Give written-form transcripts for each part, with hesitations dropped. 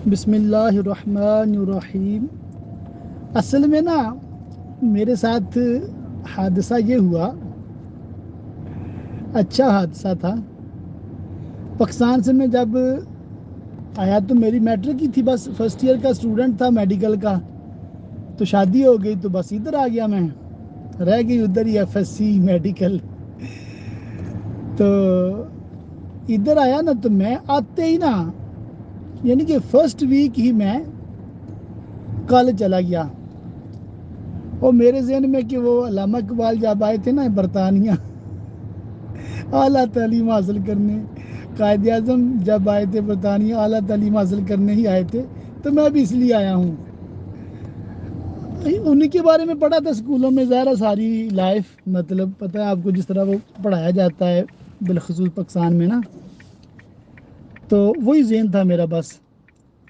بسم اللہ الرحمن الرحیم۔ اصل میں نا میرے ساتھ حادثہ یہ ہوا، اچھا حادثہ تھا۔ پاکستان سے میں جب آیا تو میری میٹرک کی تھی، بس فرسٹ ایئر کا اسٹوڈنٹ تھا میڈیکل کا، تو شادی ہو گئی تو بس ادھر آ گیا، میں رہ گئی ادھر ہی ایف ایس سی میڈیکل۔ تو ادھر آیا نا تو میں آتے ہی نا یعنی کہ فرسٹ ویک ہی میں کالج چلا گیا، اور میرے ذہن میں کہ وہ علامہ اقبال جب آئے تھے نا برطانیہ اعلیٰ تعلیم حاصل کرنے، قائد اعظم جب آئے تھے برطانیہ اعلیٰ تعلیم حاصل کرنے ہی آئے تھے، تو میں بھی اس لیے آیا ہوں۔ انہیں کے بارے میں پڑھا تھا اسکولوں میں، ظاہر ساری لائف مطلب پتہ ہے آپ کو جس طرح وہ پڑھایا جاتا ہے بالخصوص پاکستان میں نا، تو وہی ذہن تھا میرا، بس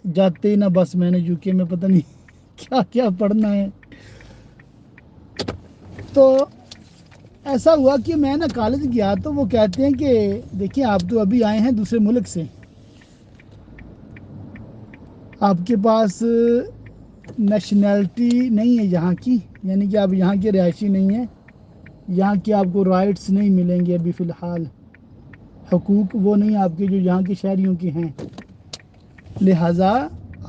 جاتے ہی نا بس میں نے یو کے میں پتہ نہیں کیا کیا پڑھنا ہے۔ تو ایسا ہوا کہ میں نا کالج گیا تو وہ کہتے ہیں کہ دیکھیں آپ تو ابھی آئے ہیں دوسرے ملک سے، آپ کے پاس نیشنلٹی نہیں ہے یہاں کی، یعنی کہ آپ یہاں کے رہائشی نہیں ہیں، یہاں کے آپ کو رائٹس نہیں ملیں گے ابھی فی الحال، حقوق وہ نہیں آپ کے جو یہاں کے شہریوں کے ہیں، لہٰذا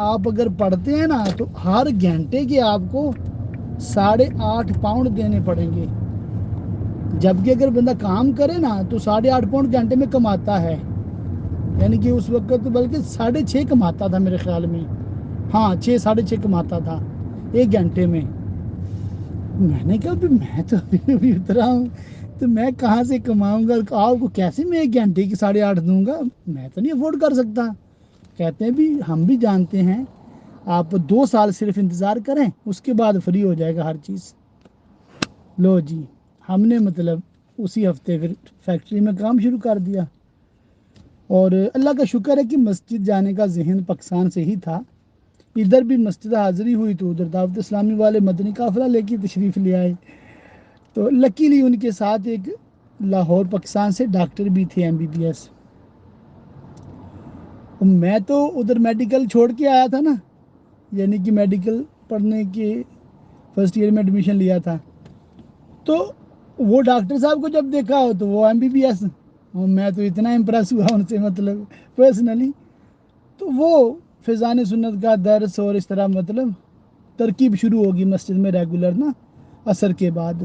آپ اگر پڑھتے ہیں نا تو ہر گھنٹے کے آپ کو 8.5 پاؤنڈ دینے پڑیں گے، جبکہ اگر بندہ کام کرے نا تو 8.5 پاؤنڈ گھنٹے میں کماتا ہے، یعنی کہ اس وقت بلکہ 6.5 کماتا تھا میرے خیال میں، ہاں 6 کماتا تھا ایک گھنٹے میں۔ میں نے کہا بھی میں تو ابھی اترا ہوں تو میں کہاں سے کماؤں گا، آپ کو کیسے میں ایک گھنٹے کی 8.5 دوں گا، میں تو نہیں افورڈ کر سکتا۔ کہتے ہیں بھی ہم بھی جانتے ہیں، آپ 2 سال صرف انتظار کریں، اس کے بعد فری ہو جائے گا ہر چیز۔ لو جی، ہم نے مطلب اسی ہفتے پھر فیکٹری میں کام شروع کر دیا، اور اللہ کا شکر ہے کہ مسجد جانے کا ذہن پاکستان سے ہی تھا، ادھر بھی مسجد حاضری ہوئی تو ادھر دعوت اسلامی والے مدنی قافلہ لے کے تشریف لے آئے، تو لکیلی ان کے ساتھ ایک لاہور پاکستان سے ڈاکٹر بھی تھے MBBS۔ میں تو ادھر میڈیکل چھوڑ کے آیا تھا نا، یعنی کہ میڈیکل پڑھنے کے فرسٹ ایئر میں ایڈمیشن لیا تھا، تو وہ ڈاکٹر صاحب کو جب دیکھا ہو تو وہ MBBS، اور میں تو اتنا امپریس ہوا ان سے مطلب پرسنلی، تو وہ فیضان سنت کا درس اور اس طرح مطلب ترکیب شروع ہوگی مسجد میں ریگولر نا عصر کے بعد،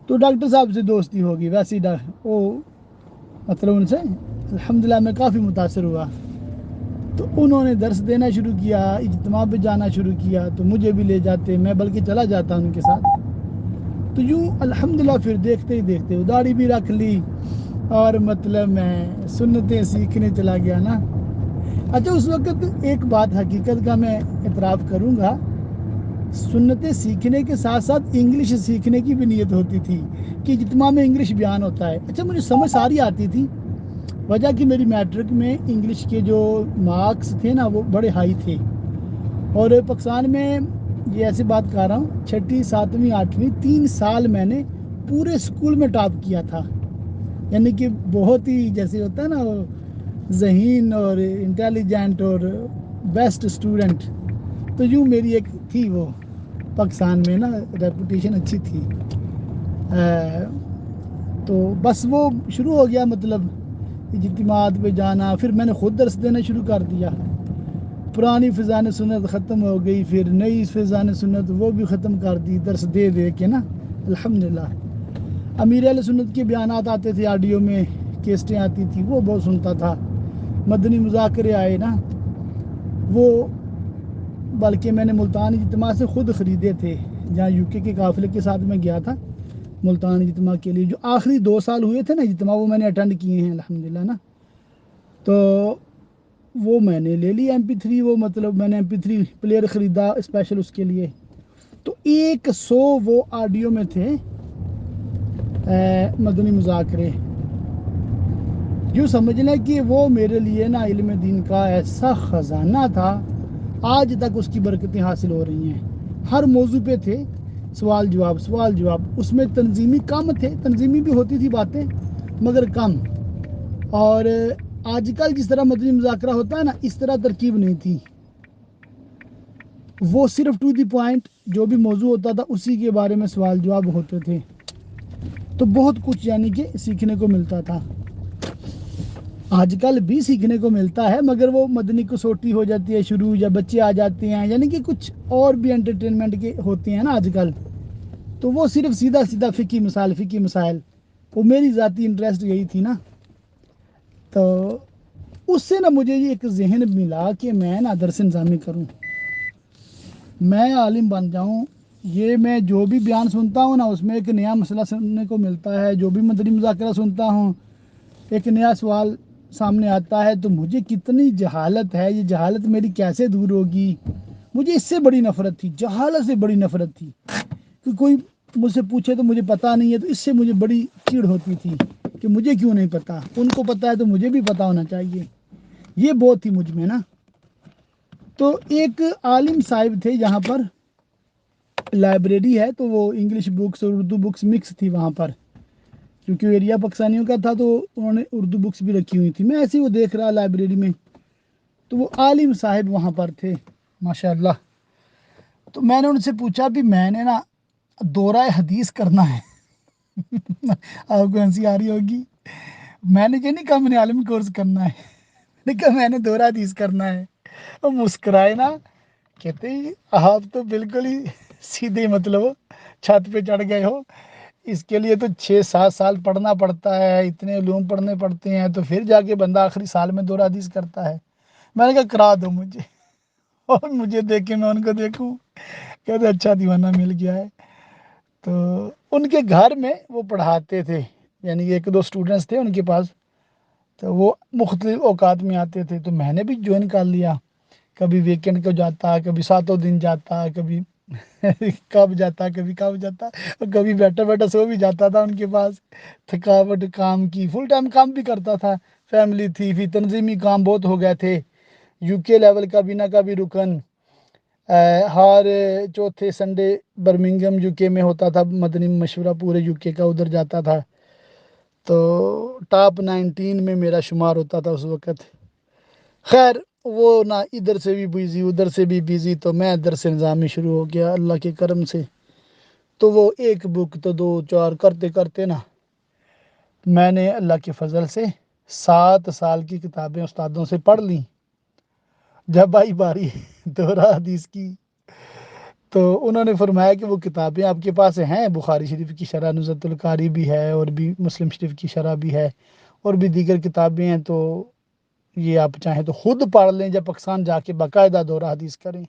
تو ڈاکٹر صاحب سے دوستی ہوگی، ویسے ہی وہ مطلب ان سے الحمدللہ میں کافی متاثر ہوا، تو انہوں نے درس دینا شروع کیا، اجتماع پہ جانا شروع کیا، تو مجھے بھی لے جاتے، میں بلکہ چلا جاتا ان کے ساتھ، تو یوں الحمدللہ پھر دیکھتے ہی دیکھتے داڑھی بھی رکھ لی، اور مطلب میں سنتیں سیکھنے چلا گیا نا۔ اچھا اس وقت ایک بات حقیقت کا میں اعتراف کروں گا، سنتیں سیکھنے کے ساتھ ساتھ انگلش سیکھنے کی بھی نیت ہوتی تھی کہ اجتماع میں انگلش بیان ہوتا ہے۔ اچھا مجھے سمجھ ساری آتی تھی، وجہ کہ میری میٹرک میں انگلش کے جو مارکس تھے نا وہ بڑے ہائی تھے، اور پاکستان میں یہ ایسی بات کر رہا ہوں 6ٹھی 7ویں 8ویں 3 سال میں نے پورے اسکول میں ٹاپ کیا تھا، یعنی کہ بہت ہی جیسے ہوتا ہے نا وہ ذہین اور انٹیلیجنٹ اور بیسٹ اسٹوڈنٹ، تو یوں میری ایک تھی وہ پاکستان میں نا ریپوٹیشن اچھی تھی۔ تو بس وہ شروع ہو گیا مطلب اجتماعات پہ جانا، پھر میں نے خود درس دینا شروع کر دیا، پرانی فیضان سنت ختم ہو گئی، پھر نئی فیضان سنت وہ بھی ختم کر دی درس دے دے کے نا الحمدللہ۔ امیر اہل سنت کے بیانات آتے تھے آڈیو میں، کیسٹیں آتی تھی وہ بہت سنتا تھا، مدنی مذاکرے آئے نا وہ، بلکہ میں نے ملتان اجتماع سے خود خریدے تھے، جہاں UK کے قافلے کے ساتھ میں گیا تھا ملتان اجتماع کے لیے، جو آخری 2 سال ہوئے تھے نا اجتماع وہ میں نے اٹینڈ کیے ہیں الحمدللہ نا، تو وہ میں نے لے لی MP3، وہ مطلب میں نے MP3 پلیئر خریدا اسپیشل اس کے لیے، تو 100 وہ آڈیو میں تھے مدنی مذاکرے، یوں سمجھ لیں کہ وہ میرے لیے نا علم دین کا ایسا خزانہ تھا، آج تک اس کی برکتیں حاصل ہو رہی ہیں، ہر موضوع پہ تھے سوال جواب، اس میں تنظیمی کم تھے، تنظیمی بھی ہوتی تھی باتیں مگر کم، اور آج کل جس طرح مدنی مذاکرہ ہوتا ہے نا اس طرح ترکیب نہیں تھی، وہ صرف ٹو دی پوائنٹ جو بھی موضوع ہوتا تھا اسی کے بارے میں سوال جواب ہوتے تھے، تو بہت کچھ یعنی کہ سیکھنے کو ملتا تھا۔ آج کل بھی سیکھنے کو ملتا ہے، مگر وہ مدنی کسوٹی ہو جاتی ہے شروع، یا بچے آ جاتے ہیں، یعنی کہ کچھ اور بھی انٹرٹینمنٹ کے ہوتے ہیں نا آج کل، تو وہ صرف سیدھا سیدھا فقی مسائل، وہ میری ذاتی انٹرسٹ یہی تھی نا، تو اس سے نا مجھے یہ ایک ذہن ملا کہ میں نا درس نظامی کروں، میں عالم بن جاؤں۔ یہ میں جو بھی بیان سنتا ہوں نا اس میں ایک نیا مسئلہ سننے کو ملتا ہے، جو بھی مدنی مذاکرہ سنتا ہوں ایک نیا سوال سامنے آتا ہے، تو مجھے کتنی جہالت ہے، یہ جہالت میری کیسے دور ہوگی؟ مجھے اس سے بڑی نفرت تھی، جہالت سے بڑی نفرت تھی، کہ کوئی مجھ سے پوچھے تو مجھے پتہ نہیں ہے، تو اس سے مجھے بڑی چڑ ہوتی تھی کہ مجھے کیوں نہیں پتہ، ان کو پتہ ہے تو مجھے بھی پتہ ہونا چاہیے، یہ بہت تھی مجھ میں نا۔ تو ایک عالم صاحب تھے یہاں پر، لائبریری ہے تو وہ انگلش بکس اور اردو بکس مکس تھی وہاں پر، کیونکہ ایریا پاکستانیوں کا تھا تو انہوں نے اردو بکس بھی رکھی ہوئی تھی، میں ایسے ہی وہ دیکھ رہا لائبریری میں، تو وہ عالم صاحب وہاں پر تھے ماشاء اللہ۔ تو میں نے ان سے پوچھا بھی میں نے نا دورہ حدیث کرنا ہے آپ کو ہنسی آ رہی ہوگی، میں نے نہیں کہا میں نے عالمی کورس کرنا ہے، میں نے کہا میں نے دورہ حدیث کرنا ہے۔ وہ مسکرائے نا، کہتے ہی آپ تو بالکل ہی سیدھے مطلب چھت پہ چڑھ گئے ہو، اس کے لیے تو 6-7 سال پڑھنا پڑتا ہے، اتنے علوم پڑھنے پڑتے ہیں، تو پھر جا کے بندہ آخری سال میں دورہ حدیث کرتا ہے۔ میں نے کہا کرا دو مجھے، اور مجھے دیکھے میں ان کو دیکھوں، کہتے اچھا دیوانہ مل گیا ہے۔ تو ان کے گھر میں وہ پڑھاتے تھے، یعنی 1-2 اسٹوڈنٹس تھے ان کے پاس، تو وہ مختلف اوقات میں آتے تھے، تو میں نے بھی جوائن کر لیا، کبھی ویکینڈ کو جاتا، کبھی 7 دن جاتا، کبھی کب جاتا، کبھی کب جاتا، اور کبھی بیٹھا بیٹھا سو بھی جاتا تھا ان کے پاس، تھکاوٹ کام کی، فل ٹائم کام بھی کرتا تھا، فیملی تھی، پھر تنظیمی کام بہت ہو گئے تھے، یو کے لیول کا بھی نہ کا بھی رکن، ہر چوتھے سنڈے برمنگم یو کے میں ہوتا تھا مدنی مشورہ پورے یو کے کا، ادھر جاتا تھا، تو ٹاپ 19 میں میرا شمار ہوتا تھا اس وقت۔ خیر وہ نہ ادھر سے بھی بیزی ادھر سے بھی بیزی، تو میں ادھر سے نظامی شروع ہو گیا اللہ کے کرم سے، تو وہ ایک بک تو 2-4 کرتے کرتے نا میں نے اللہ کے فضل سے 7 سال کی کتابیں استادوں سے پڑھ لیں۔ جب آئی باری دورہ حدیث کی تو انہوں نے فرمایا کہ وہ کتابیں آپ کے پاس ہیں، بخاری شریف کی شرح نزہۃ القاری بھی ہے، اور بھی مسلم شریف کی شرح بھی ہے، اور بھی دیگر کتابیں ہیں، تو یہ آپ چاہیں تو خود پڑھ لیں، جب پاکستان جا کے باقاعدہ دورہ حدیث کریں۔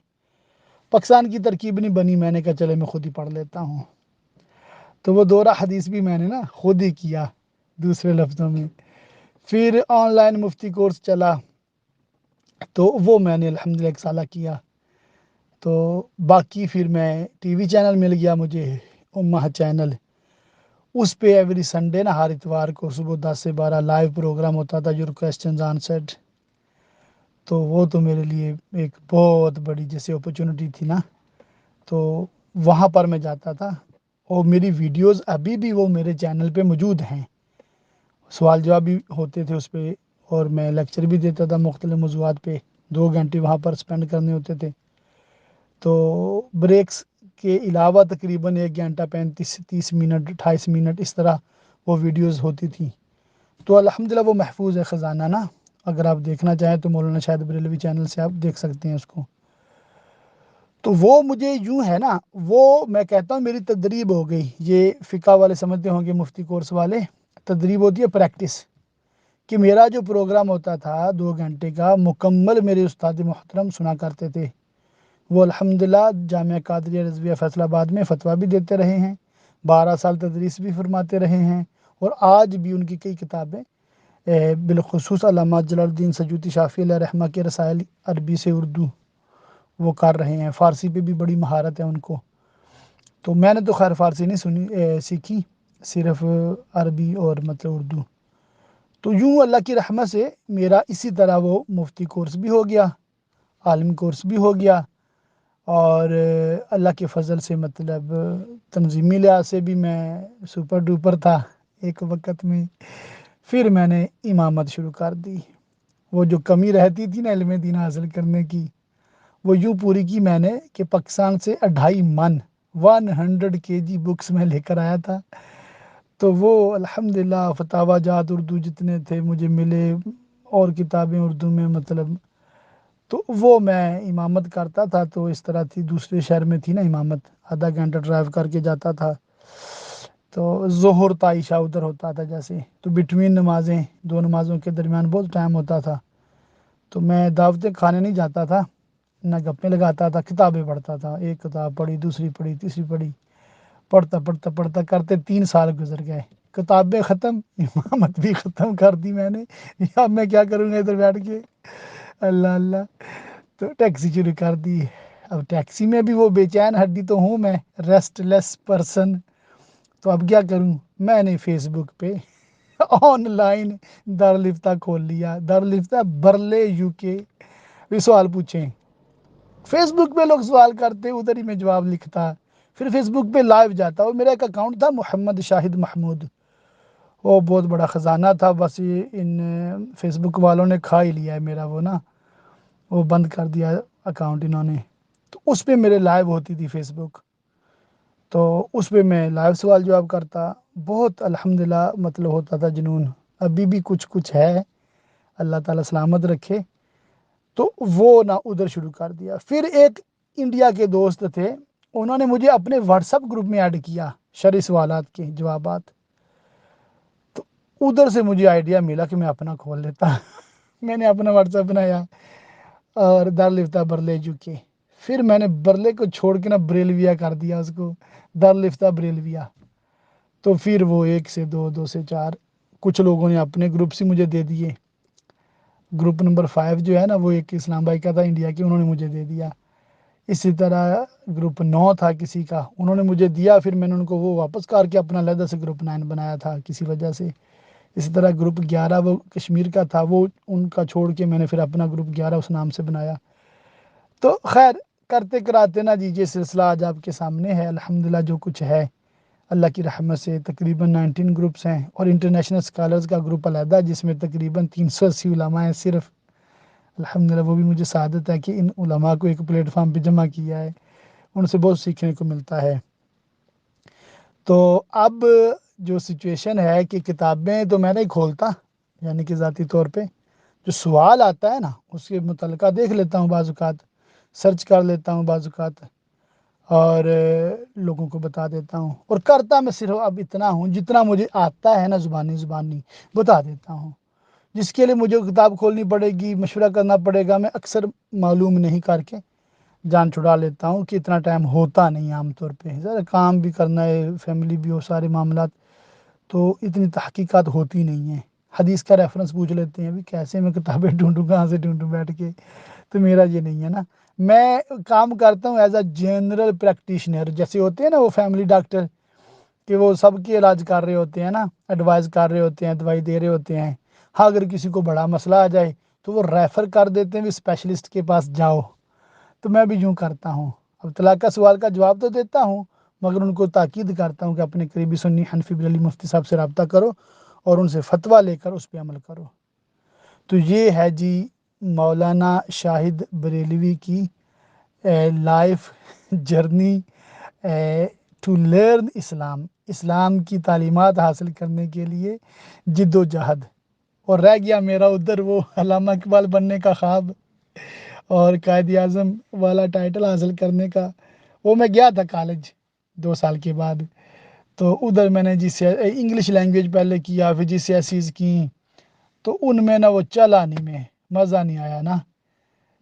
پاکستان کی ترکیب نہیں بنی، میں نے کہا چلے میں خود ہی پڑھ لیتا ہوں، تو وہ دورہ حدیث بھی میں نے نا خود ہی کیا، دوسرے لفظوں میں۔ پھر آن لائن مفتی کورس چلا، تو وہ میں نے الحمدللہ 1 سالہ کیا، تو باقی پھر میں ٹی وی چینل مل گیا مجھے، امہ چینل، اس پہ ایوری سنڈے نا ہر اتوار کو صبح 10 سے 12 لائیو پروگرام ہوتا تھا، یور کوسچنز آنسرڈ، تو وہ تو میرے لیے ایک بہت بڑی جیسے اپرچونٹی تھی نا، تو وہاں پر میں جاتا تھا، اور میری ویڈیوز ابھی بھی وہ میرے چینل پہ موجود ہیں، سوال جواب بھی ہوتے تھے اس پہ، اور میں لیکچر بھی دیتا تھا مختلف موضوعات پہ، 2 گھنٹے وہاں پر سپینڈ کرنے ہوتے تھے، تو بریکس کے علاوہ تقریباً 1 گھنٹہ 35-30 منٹ 28 منٹ اس طرح وہ ویڈیوز ہوتی تھیں، تو الحمدللہ وہ محفوظ ہے خزانہ نا، اگر آپ دیکھنا چاہیں تو مولانا شاہد بریلوی چینل سے آپ دیکھ سکتے ہیں اس کو۔ تو وہ مجھے یوں ہے نا، وہ میں کہتا ہوں میری تدریب ہو گئی، یہ فقہ والے سمجھتے ہوں گے مفتی کورس والے، تدریب ہوتی ہے پریکٹس، کہ میرا جو پروگرام ہوتا تھا 2 گھنٹے کا مکمل میرے استاد محترم سنا کرتے تھے، وہ الحمدللہ جامعہ قادریہ رضویہ فیصل آباد میں فتویٰ بھی دیتے رہے ہیں، 12 سال تدریس بھی فرماتے رہے ہیں، اور آج بھی ان کی کئی کتابیں بالخصوص علامہ جلال الدین سیوطی شافعی علیہ رحمہ کے رسائل عربی سے اردو وہ کر رہے ہیں، فارسی پہ بھی بڑی مہارت ہے ان کو، تو میں نے تو خیر فارسی نہیں سیکھی، صرف عربی اور مطلب اردو، تو یوں اللہ کی رحمت سے میرا اسی طرح وہ مفتی کورس بھی ہو گیا، عالم کورس بھی ہو گیا، اور اللہ کے فضل سے مطلب تنظیمی لحاظ سے بھی میں سپر ڈوپر تھا ایک وقت میں۔ پھر میں نے امامت شروع کر دی، وہ جو کمی رہتی تھی نا علم دین حاصل کرنے کی، وہ یوں پوری کی میں نے کہ پاکستان سے 2.5 من 100 kg بکس میں لے کر آیا تھا. تو وہ الحمدللہ فتاوی جات اردو جتنے تھے مجھے ملے، اور کتابیں اردو میں مطلب. تو وہ میں امامت کرتا تھا. تو اس طرح تھی، دوسرے شہر میں تھی نا امامت، آدھا گھنٹہ ڈرائیو کر کے جاتا تھا. تو ظہر تا عشاء ادھر ہوتا تھا جیسے، تو بٹوین نمازیں، دو نمازوں کے درمیان بہت ٹائم ہوتا تھا. تو میں دعوتیں کھانے نہیں جاتا تھا، نہ گپیں لگاتا تھا، کتابیں پڑھتا تھا. ایک کتاب پڑھی، دوسری پڑھی، تیسری پڑھی، پڑھتا پڑھتا پڑھتا کرتے 3 سال گزر گئے. کتابیں ختم، امامت بھی ختم کر دی میں نے. اب میں کیا کروں گا ادھر بیٹھ کے، اللہ اللہ. تو ٹیکسی شروع کر دی. اب ٹیکسی میں بھی وہ بے چین ہڈی تو ہوں میں، ریسٹ لیس پرسن. تو اب کیا کروں، میں نے فیس بک پہ آن لائن دارالفتہ کھول لیا. دارالفتہ برلے UK. بھی سوال پوچھیں، فیس بک پہ لوگ سوال کرتے، ادھر ہی میں جواب لکھتا. پھر فیس بک پہ لائیو جاتا. وہ میرا ایک اکاؤنٹ تھا محمد شاہد محمود، وہ بہت بڑا خزانہ تھا. بس یہ ان فیس بک والوں نے کھا ہی لیا ہے میرا، وہ نا وہ بند کر دیا اکاؤنٹ انہوں نے. تو اس پہ میرے لائیو ہوتی تھی فیس بک. تو اس پہ میں لائیو سوال جواب کرتا. بہت الحمدللہ مطلب ہوتا تھا جنون. ابھی بھی کچھ کچھ ہے، اللہ تعالیٰ سلامت رکھے. تو وہ نہ ادھر شروع کر دیا. پھر ایک انڈیا کے دوست تھے، انہوں نے مجھے اپنے واٹس ایپ گروپ میں ایڈ کیا، شرعی سوالات کے جوابات. تو ادھر سے مجھے آئیڈیا ملا کہ میں اپنا کھول لیتا. میں نے اپنا واٹس ایپ بنایا اور دارالفتہ برلے UK. پھر میں نے برلے کو چھوڑ کے نا بریلویا کر دیا اس کو، دارالفتہ بریلویا. تو پھر وہ 1 سے 2، 2 سے 4، کچھ لوگوں نے اپنے گروپس ہی مجھے دے دیے. گروپ نمبر 5 جو ہے نا، وہ ایک اسلام بھائی کا تھا انڈیا کے، انہوں نے مجھے دے دیا. اسی طرح گروپ 9 تھا کسی کا، انہوں نے مجھے دیا. پھر میں نے ان کو وہ واپس کر کے اپنا علیحدہ سے گروپ 9 بنایا تھا کسی وجہ سے. اسی طرح گروپ 11 وہ کشمیر کا تھا، وہ ان کا چھوڑ کے میں نے پھر اپنا گروپ 11 اس نام سے بنایا. تو خیر کرتے کراتے نا جی یہ سلسلہ آج آپ کے سامنے ہے. الحمدللہ جو کچھ ہے اللہ کی رحمت سے تقریباً 19 گروپس ہیں، اور انٹرنیشنل اسکالرز کا گروپ علیحدہ جس میں تقریباً 380 علماء ہیں صرف. الحمدللہ وہ بھی مجھے سعادت ہے کہ ان علماء کو ایک پلیٹ فارم پہ جمع کیا ہے، ان سے بہت سیکھنے کو ملتا ہے. تو اب جو سچویشن ہے کہ کتابیں تو میں نہیں کھولتا، یعنی کہ ذاتی طور پہ جو سوال آتا ہے نا اس کے متعلقہ دیکھ لیتا ہوں، بعض اوقات سرچ کر لیتا ہوں، بعض اوقات اور لوگوں کو بتا دیتا ہوں. اور کرتا میں صرف اب اتنا ہوں جتنا مجھے آتا ہے نا، زبانی بتا دیتا ہوں. جس کے لیے مجھے کتاب کھولنی پڑے گی، مشورہ کرنا پڑے گا، میں اکثر معلوم نہیں کر کے جان چھڑا لیتا ہوں کہ اتنا ٹائم ہوتا نہیں عام طور پہ. ذرا کام بھی کرنا ہے، فیملی بھی ہو، سارے معاملات، تو اتنی تحقیقات ہوتی نہیں ہیں. حدیث کا ریفرنس پوچھ لیتے ہیں، ابھی کیسے میں کتابیں ڈھونڈوں، کہاں سے ڈھونڈوں بیٹھ کے. تو میرا یہ نہیں ہے نا. میں کام کرتا ہوں ایز اے جنرل پریکٹیشنر. جیسے ہوتے ہیں نا وہ فیملی ڈاکٹر، کہ وہ سب کے علاج کر رہے ہوتے ہیں نا، ایڈوائز کر رہے ہوتے ہیں، دوائی دے رہے ہوتے ہیں. ہاں اگر کسی کو بڑا مسئلہ آ جائے تو وہ ریفر کر دیتے ہیں بھی اسپیشلسٹ کے پاس جاؤ. تو میں بھی یوں کرتا ہوں. اب طلاق کا سوال کا جواب تو دیتا ہوں، مگر ان کو تاکید کرتا ہوں کہ اپنے قریبی سنی حنفی بریلوی مفتی صاحب سے رابطہ کرو اور ان سے فتویٰ لے کر اس پہ عمل کرو. تو یہ ہے جی مولانا شاہد بریلوی کی لائف جرنی ٹو لرن اسلام کی تعلیمات حاصل کرنے کے لیے جد و جہد. اور رہ گیا میرا ادھر وہ علامہ اقبال بننے کا خواب اور قائد اعظم والا ٹائٹل حاصل کرنے کا. وہ میں گیا تھا کالج 2 سال کے بعد. تو ادھر میں نے انگلش لینگویج پہلے کیا، پھر GCSEs کی. تو ان میں نا وہ چلا نہیں، میں مزہ نہیں آیا نا.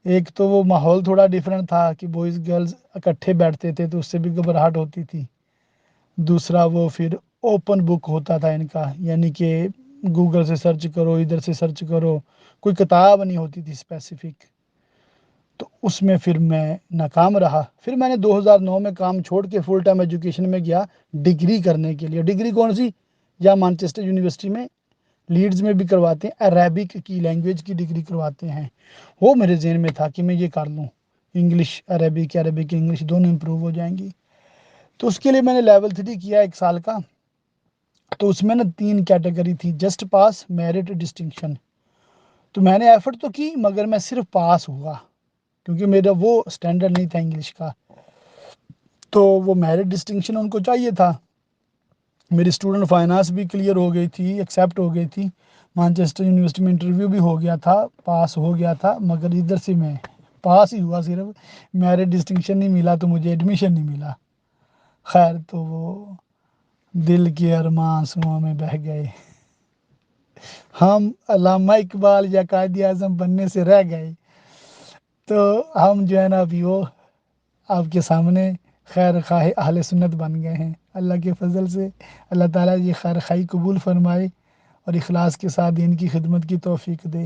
ایک تو وہ ماحول تھوڑا ڈیفرنٹ تھا کہ بوائز گرلز اکٹھے بیٹھتے تھے تو اس سے بھی گھبراہٹ ہوتی تھی. دوسرا وہ پھر اوپن بک ہوتا تھا ان کا، یعنی کہ گوگل سے سرچ کرو، ادھر سے سرچ کرو، کوئی کتاب نہیں ہوتی تھی اسپیسیفک. تو اس میں پھر میں ناکام رہا. پھر میں نے 2009 میں کام چھوڑ کے فل ٹائم ایجوکیشن میں گیا ڈگری کرنے کے لیے. ڈگری کون سی؟ یا مانچسٹر یونیورسٹی میں، لیڈز میں بھی کرواتے ہیں، عربک کی لینگویج کی ڈگری کرواتے ہیں. وہ میرے ذہن میں تھا کہ میں یہ کر لوں، انگلش عربک، عربک انگلش دونوں امپروو ہو جائیں گی. تو اس کے لیے میں نے لیول 3 کیا 1 سال کا. تو اس میں نا 3 کیٹیگری تھی، جسٹ پاس، میرٹ، ڈسٹنکشن. تو میں نے ایفرٹ تو کی مگر میں صرف پاس ہوا. کیونکہ میرا وہ سٹینڈرڈ نہیں تھا انگلش کا، تو وہ میرٹ ڈسٹنکشن ان کو چاہیے تھا۔ میری اسٹوڈنٹ فائنانس بھی کلیئر ہو گئی تھی، ایکسیپٹ ہو گئی تھی، مانچسٹر یونیورسٹی میں انٹرویو بھی ہو گیا تھا، پاس ہو گیا تھا، مگر ادھر سے میں پاس ہی ہوا، صرف میرٹ ڈسٹنکشن نہیں ملا تو مجھے ایڈمیشن نہیں ملا۔ خیر، تو وہ دل کے ارماں آنسوؤں میں بہہ گئے، ہم علامہ اقبال یا قائد اعظم بننے سے رہ گئے۔ تو ہم جو ہے نا ابھی وہ آپ کے سامنے خیر خواہ اہل سنت بن گئے ہیں، اللہ کے فضل سے۔ اللہ تعالیٰ یہ خیر خواہی قبول فرمائے اور اخلاص کے ساتھ دین کی خدمت کی توفیق دے۔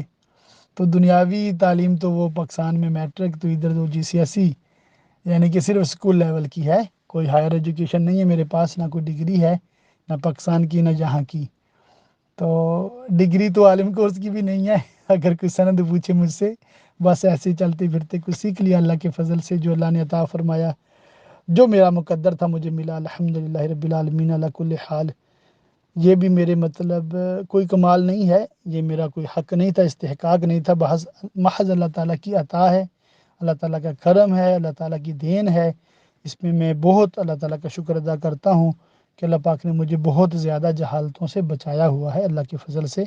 تو دنیاوی تعلیم تو وہ پاکستان میں میٹرک، تو ادھر وہ GCSE، یعنی کہ صرف اسکول لیول کی ہے، کوئی ہائر ایجوکیشن نہیں ہے میرے پاس، نہ کوئی ڈگری ہے، نہ پاکستان کی نہ جہاں کی۔ تو ڈگری تو عالم کورس کی بھی نہیں ہے، اگر کوئی سند پوچھے مجھ سے، بس ایسے چلتے پھرتے کچھ سیکھ لیا اللہ کے فضل سے، جو اللہ نے عطا فرمایا، جو میرا مقدر تھا مجھے ملا، الحمدللہ رب العالمین علی کل حال۔ یہ بھی میرے مطلب کوئی کمال نہیں ہے، یہ میرا کوئی حق نہیں تھا، استحقاق نہیں تھا، محض اللہ تعالیٰ کی عطا ہے، اللہ تعالیٰ کا کرم ہے، اللہ تعالیٰ کی دین ہے۔ اس میں میں بہت اللہ تعالیٰ کا شکر ادا کرتا ہوں کہ اللہ پاک نے مجھے بہت زیادہ جہالتوں سے بچایا ہوا ہے اللہ کے فضل سے،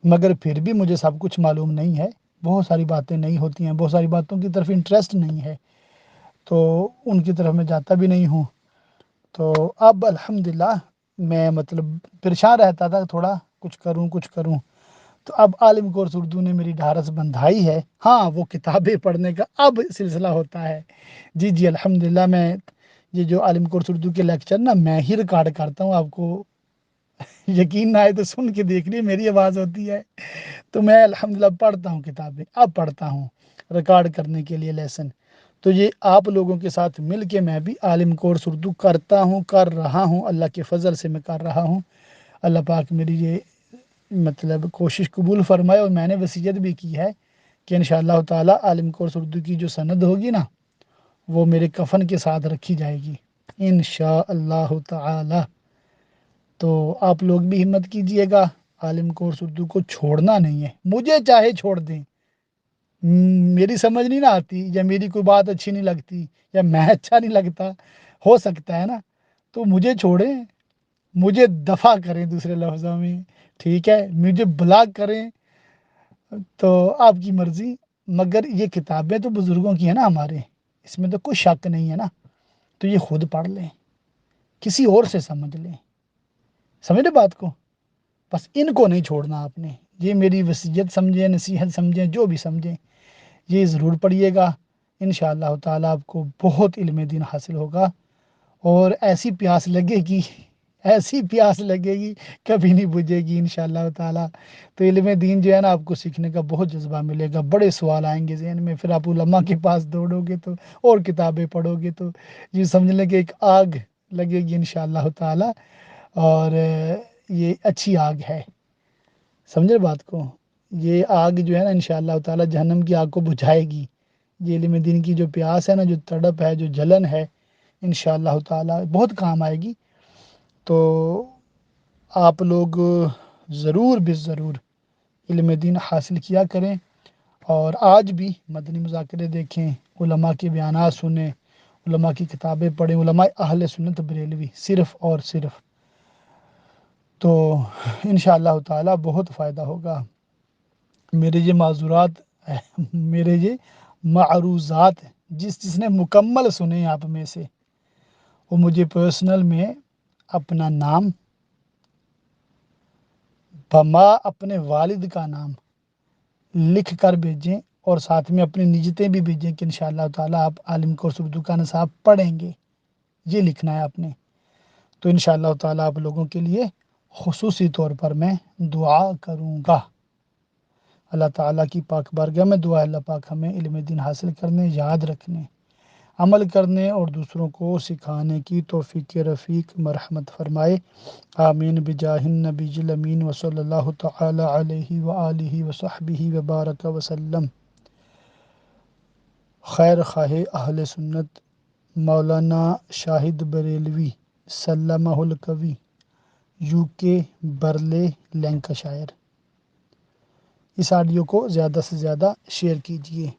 مگر پھر بھی مجھے سب کچھ معلوم نہیں ہے، بہت ساری باتیں نہیں ہوتی ہیں، بہت ساری باتوں کی طرف انٹرسٹ نہیں ہے، تو ان کی طرف میں جاتا بھی نہیں ہوں۔ تو اب الحمدللہ میں مطلب پریشان رہتا تھا تھوڑا، کچھ کروں، تو اب عالم کورس اردو نے میری ڈھارس بندھائی ہے۔ ہاں، وہ کتابیں پڑھنے کا اب سلسلہ ہوتا ہے۔ جی الحمدللہ، میں یہ جو عالم کورس اردو کے لیکچر نا میں ہی ریکارڈ کرتا ہوں، آپ کو یقین نہ آئے تو سن کے دیکھ لیے، میری آواز ہوتی ہے، تو میں الحمدللہ پڑھتا ہوں کتابیں، اب پڑھتا ہوں ریکارڈ کرنے کے لیے لیسن۔ تو یہ آپ لوگوں کے ساتھ مل کے میں بھی عالم کورس اردو کرتا ہوں، کر رہا ہوں، اللہ کے فضل سے میں کر رہا ہوں۔ اللہ پاک میری یہ مطلب کوشش قبول فرمائے، اور میں نے وصیت بھی کی ہے کہ انشاءاللہ تعالی عالم کورس اردو کی جو سند ہوگی نا، وہ میرے کفن کے ساتھ رکھی جائے گی انشاءاللہ تعالی۔ تو آپ لوگ بھی ہمت کیجئے گا، عالم کورس اردو کو چھوڑنا نہیں ہے، مجھے چاہے چھوڑ دیں، میری سمجھ نہیں نہ آتی، یا میری کوئی بات اچھی نہیں لگتی، یا میں اچھا نہیں لگتا، ہو سکتا ہے نا، تو مجھے چھوڑیں، مجھے دفع کریں، دوسرے لفظوں میں، ٹھیک ہے، مجھے بلاک کریں، تو آپ کی مرضی، مگر یہ کتابیں تو بزرگوں کی ہیں نا ہمارے، اس میں تو کوئی شک نہیں ہے نا، تو یہ خود پڑھ لیں، کسی اور سے سمجھ لیں، سمجھے بات کو، بس ان کو نہیں چھوڑنا آپ نے، یہ میری وصیت سمجھیں، نصیحت سمجھیں، جو بھی سمجھیں، یہ ضرور پڑھیے گا، انشاءاللہ تعالیٰ آپ کو بہت علم دین حاصل ہوگا، اور ایسی پیاس لگے گی، ایسی پیاس لگے گی، کبھی نہیں بجھے گی انشاءاللہ تعالیٰ۔ تو علم دین جو ہے نا، آپ کو سیکھنے کا بہت جذبہ ملے گا، بڑے سوال آئیں گے ذہن میں، پھر آپ علماء کے پاس دوڑو گے تو، اور کتابیں پڑھو گے تو، یہ سمجھ لیں کہ ایک آگ لگے گی انشاءاللہ تعالیٰ، اور یہ اچھی آگ ہے، سمجھے بات کو، یہ آگ جو ہے نا انشاءاللہ تعالیٰ جہنم کی آگ کو بجھائے گی، یہ علم دین کی جو پیاس ہے نا، جو تڑپ ہے، جو جلن ہے، انشاءاللہ تعالیٰ بہت کام آئے گی۔ تو آپ لوگ ضرور ضرور علم دین حاصل کیا کریں، اور آج بھی مدنی مذاکرے دیکھیں، علماء کے بیانات سنیں، علماء کی کتابیں پڑھیں، علماء اہل سنت بریلوی صرف اور صرف، تو انشاءاللہ تعالیٰ بہت فائدہ ہوگا۔ میرے یہ معذورات میرے یہ معروضات، جس نے مکمل سنے آپ میں سے، وہ مجھے پرسنل میں اپنا نام بما اپنے والد کا نام لکھ کر بھیجیں، اور ساتھ میں اپنی نجتیں بھی بھیجیں کہ انشاءاللہ تعالیٰ آپ عالم کورس اردو کا نصاب پڑھیں گے، یہ لکھنا ہے آپ نے، تو انشاءاللہ تعالیٰ آپ لوگوں کے لیے خصوصی طور پر میں دعا کروں گا۔ اللہ تعالیٰ کی پاک بارگاہ میں دعا ہے، اللہ پاک ہمیں علم دین حاصل کرنے، یاد رکھنے، عمل کرنے اور دوسروں کو سکھانے کی توفیق رفیق مرحمت فرمائے، آمین بجاہ النبی الامین وصلی اللہ تعالی علیہ وآلہ وصحبہ وبارک وسلم۔ خیر خواہ اہل سنت مولانا شاہد بریلوی سلمہ القوی، UK برلے لینکشائر۔ اس آڈیو کو زیادہ سے زیادہ شیئر کیجیے۔